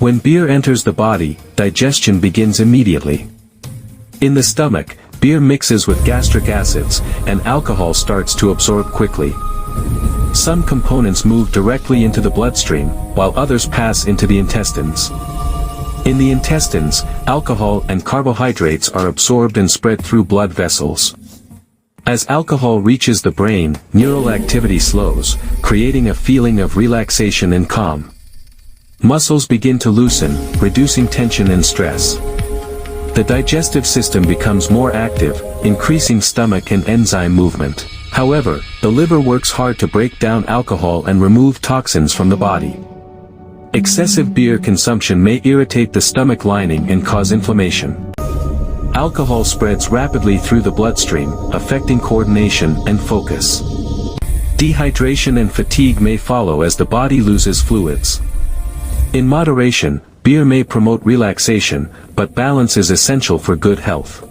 When beer enters the body, digestion begins immediately. In the stomach, beer mixes with gastric acids, and alcohol starts to absorb quickly. Some components move directly into the bloodstream, while others pass into the intestines. In the intestines, alcohol and carbohydrates are absorbed and spread through blood vessels. As alcohol reaches the brain, neural activity slows, creating a feeling of relaxation and calm. Muscles begin to loosen, reducing tension and stress. The digestive system becomes more active, increasing stomach and enzyme movement. However, the liver works hard to break down alcohol and remove toxins from the body. Excessive beer consumption may irritate the stomach lining and cause inflammation. Alcohol spreads rapidly through the bloodstream, affecting coordination and focus. Dehydration and fatigue may follow as the body loses fluids. In moderation, beer may promote relaxation, but balance is essential for good health.